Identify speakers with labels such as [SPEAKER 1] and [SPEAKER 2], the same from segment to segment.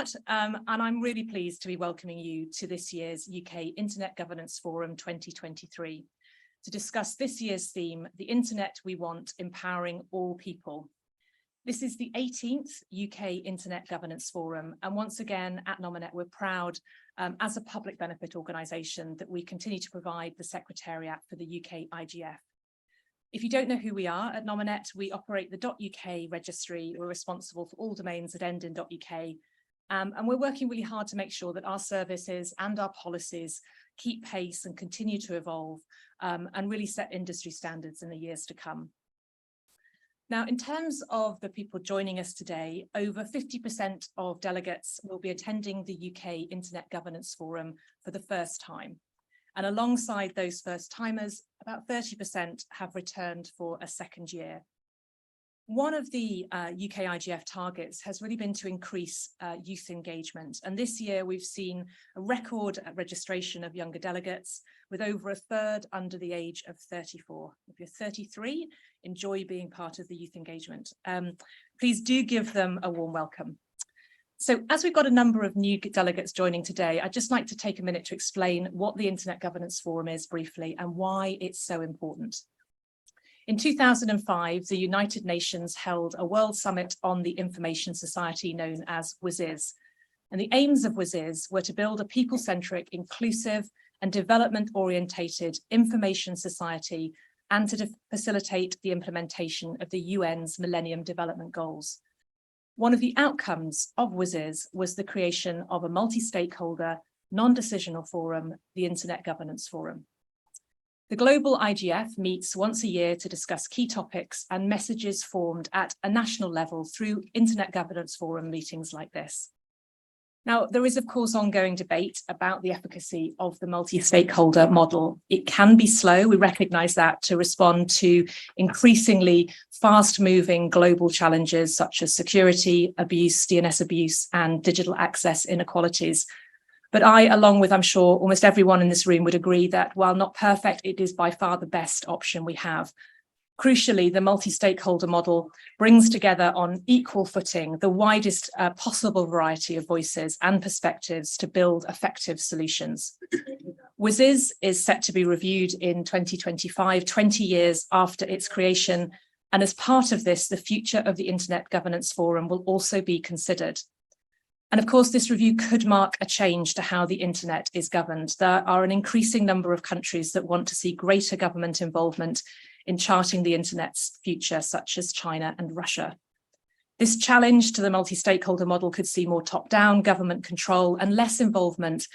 [SPEAKER 1] start, and I'm really pleased to be welcoming you to this year's UK Internet Governance Forum 2023 to discuss this year's theme, The Internet We Want, Empowering All People. This is the 18th UK Internet Governance Forum, and once again at Nominet we're proud as a public benefit organisation that we continue to provide the Secretariat for the UK IGF. If you don't know who we are at Nominet, we operate the .uk registry. We're responsible for all domains that end in .uk. And we're working really hard to make sure that our services and our policies keep pace and continue to evolve and really set industry standards in the years to come. Now, in terms of the people joining us today, over 50% of delegates will be attending the UK Internet Governance Forum for the first time. And alongside those first timers, about 30% have returned for a second year. One of the UK IGF targets has really been to increase youth engagement. And this year we've seen a record registration of younger delegates with over a third under the age of 34. If you're 33, enjoy being part of the youth engagement. Please do give them a warm welcome. So as we've got a number of new delegates joining today, I'd just like to take a minute to explain what the Internet Governance Forum is briefly and why it's so important. In 2005, the United Nations held a World Summit on the Information Society known as WSIS. And the aims of WSIS were to build a people-centric, inclusive and development-orientated information society and to facilitate the implementation of the UN's Millennium Development Goals. One of the outcomes of WSIS was the creation of a multi-stakeholder, non-decisional forum, the Internet Governance Forum. The global IGF meets once a year to discuss key topics and messages formed at a national level through Internet Governance Forum meetings like this. Now, there is, of course, ongoing debate about the efficacy of the multi-stakeholder model. It can be slow, we recognise that, to respond to increasingly fast-moving global challenges such as security, abuse, DNS abuse, and digital access inequalities. But I, along with, I'm sure, almost everyone in this room would agree that while not perfect, it is by far the best option we have. Crucially, the multi-stakeholder model brings together on equal footing the widest possible variety of voices and perspectives to build effective solutions. WSIS is set to be reviewed in 2025, 20 years after its creation. And as part of this, the future of the Internet Governance Forum will also be considered. And of course, this review could mark a change to how the internet is governed. There are an increasing number of countries that want to see greater government involvement in charting the internet's future, such as China and Russia. This challenge to the multi-stakeholder model could see more top-down government control and less involvement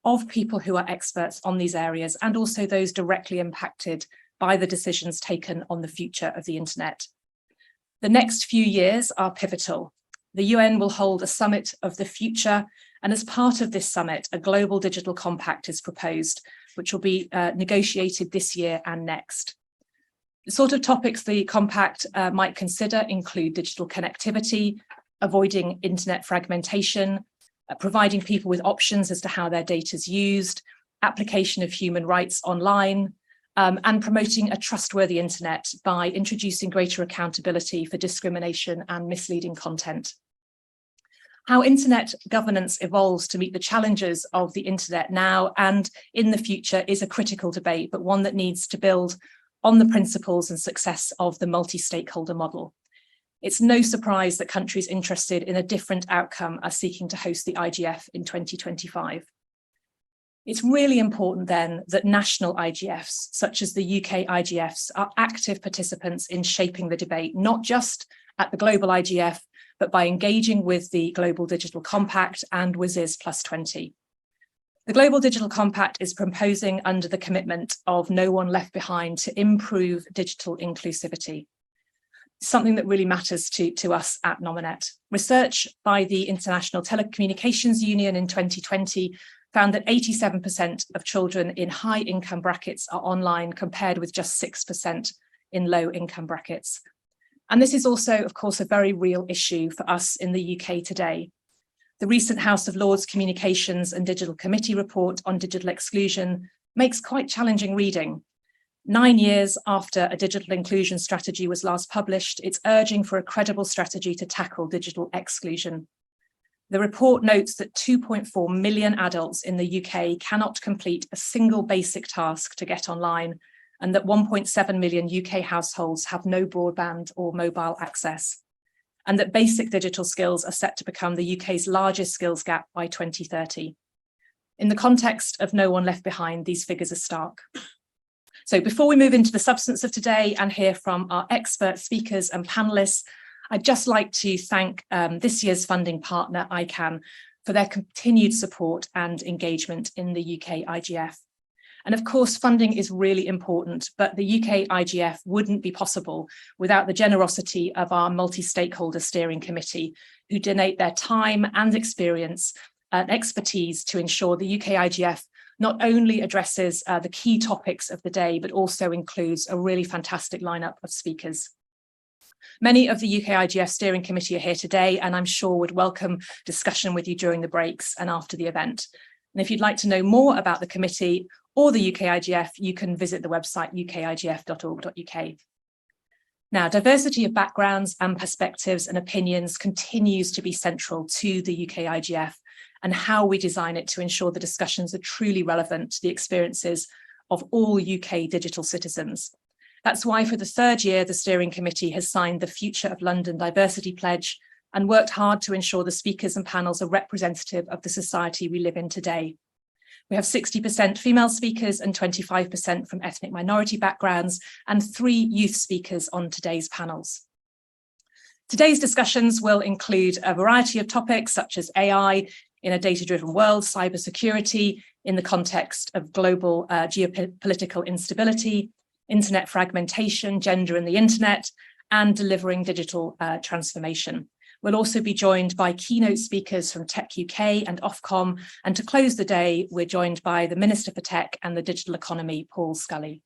[SPEAKER 1] of people who are experts on these areas and also those directly impacted by the decisions taken on the future of the internet. The next few years are pivotal. The UN will hold a summit of the future, and as part of this summit, a global digital compact is proposed, which will be negotiated this year and next. The sort of topics the compact might consider include digital connectivity, avoiding internet fragmentation, providing people with options as to how their data is used, application of human rights online, and promoting a trustworthy internet by introducing greater accountability for discrimination and misleading content. How internet governance evolves to meet the challenges of the internet now and in the future is a critical debate, but one that needs to build on the principles and success of the multi-stakeholder model. It's no surprise that countries interested in a different outcome are seeking to host the IGF in 2025. It's really important then that national IGFs, such as the UK IGFs, are active participants in shaping the debate, not just at the global IGF, but by engaging with the Global Digital Compact and WSIS +20. The Global Digital Compact is proposing under the commitment of no one left behind to improve digital inclusivity, something that really matters to us at Nominet. Research by the International Telecommunications Union in 2020 found that 87% of children in high income brackets are online compared with just 6% in low income brackets. And this is also, of course, a very real issue for us in the UK today. The recent House of Lords Communications and Digital Committee report on digital exclusion makes quite challenging reading. 9 years after a digital inclusion strategy was last published, it's urging for a credible strategy to tackle digital exclusion. The report notes that 2.4 million adults in the UK cannot complete a single basic task to get online, and that 1.7 million UK households have no broadband or mobile access, and that basic digital skills are set to become the UK's largest skills gap by 2030. In the context of No One Left Behind, these figures are stark. So before we move into the substance of today and hear from our expert speakers and panelists, I'd just like to thank this year's funding partner, ICANN, for their continued support and engagement in the UK IGF. And of course, funding is really important, but the UK IGF wouldn't be possible without the generosity of our multi-stakeholder steering committee, who donate their time and experience and expertise to ensure the UK IGF not only addresses the key topics of the day, but also includes a really fantastic lineup of speakers. Many of the UK IGF steering committee are here today, and I'm sure would welcome discussion with you during the breaks and after the event. And if you'd like to know more about the committee or the UK IGF, you can visit the website ukigf.org.uk. Now, diversity of backgrounds and perspectives and opinions continues to be central to the UK IGF and how we design it to ensure the discussions are truly relevant to the experiences of all UK digital citizens. That's why for the third year, the steering committee has signed the Future of London Diversity Pledge and worked hard to ensure the speakers and panels are representative of the society we live in today. We have 60% female speakers and 25% from ethnic minority backgrounds, and 3 youth speakers on today's panels. Today's discussions will include a variety of topics such as AI in a data-driven world, cybersecurity in the context of global geopolitical instability, internet fragmentation, gender in the internet, and delivering digital transformation. We'll also be joined by keynote speakers from Tech UK and Ofcom, and to close the day, we're joined by the Minister for Tech and the Digital Economy, Paul Scully.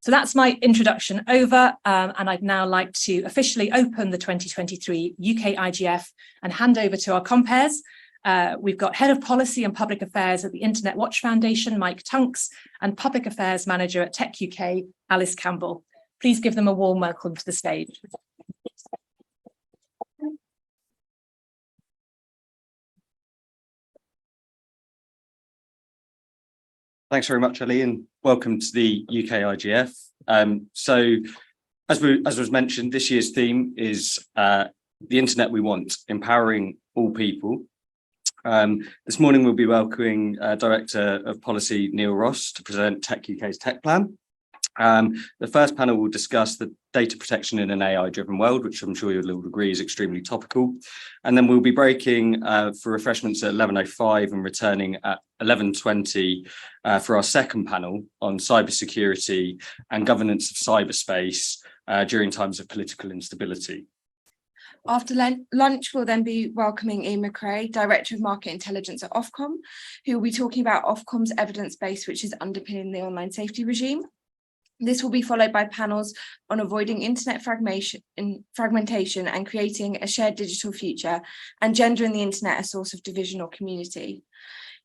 [SPEAKER 1] So that's my introduction over, and I'd now like to officially open the 2023 UK IGF and hand over to our compeers. We've got Head of Policy and Public Affairs at the Internet Watch Foundation, Mike Tunks, and Public Affairs Manager at Tech UK, Alice Campbell. Please give them a warm welcome to the stage.
[SPEAKER 2] Thanks very much, Ellie, and welcome to the UK IGF. So, as was mentioned, this year's theme is the internet we want, empowering all people. This morning we'll be welcoming Director of Policy Neil Ross to present Tech UK's tech plan. The first panel will discuss the data protection in an AI-driven world, which I'm sure you'll all agree is extremely topical. And then we'll be breaking for refreshments at 11:05 and returning at 11:20 for our second panel on cybersecurity and governance of cyberspace during times of political instability.
[SPEAKER 3] After lunch, we'll then be welcoming Ian McRae, Director of Market Intelligence at Ofcom, who will be talking about Ofcom's evidence base, which is underpinning the online safety regime. This will be followed by panels on avoiding internet fragmentation and creating a shared digital future, and gender in the internet, a source of division or community.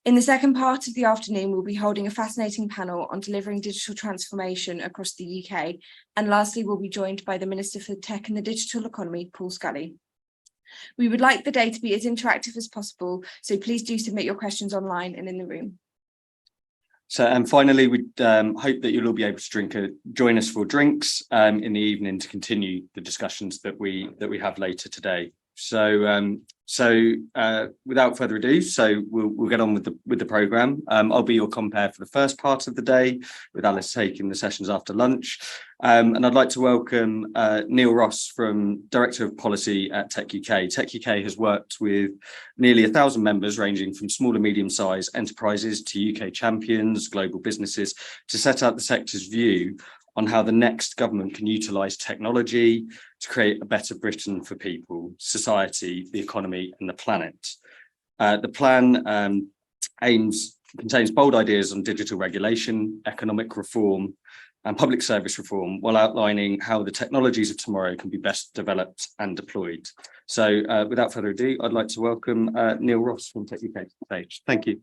[SPEAKER 3] In the second part of the afternoon, we'll be holding a fascinating panel on delivering digital transformation across the UK. And lastly, we'll be joined by the Minister for Tech and the Digital Economy, Paul Scully. We would like the day to be as interactive as possible, so please do submit your questions online and in the room.
[SPEAKER 2] So, and finally, we hope that you'll all be able to join us for drinks in the evening to continue the discussions that we have later today. So, without further ado, we'll get on with the programme. I'll be your compere for the first part of the day, with Alice taking the sessions after lunch. And I'd like to welcome Neil Ross, Director of Policy at Tech UK. Tech UK has worked with nearly 1,000 members, ranging from small and medium-sized enterprises to UK champions, global businesses, to set out the sector's view on how the next government can utilise technology to create a better Britain for people, society, the economy and the planet. The plan contains bold ideas on digital regulation, economic reform and public service reform, while outlining how the technologies of tomorrow can be best developed and deployed. So without further ado, I'd like to welcome Neil Ross from Tech UK to the stage. Thank you.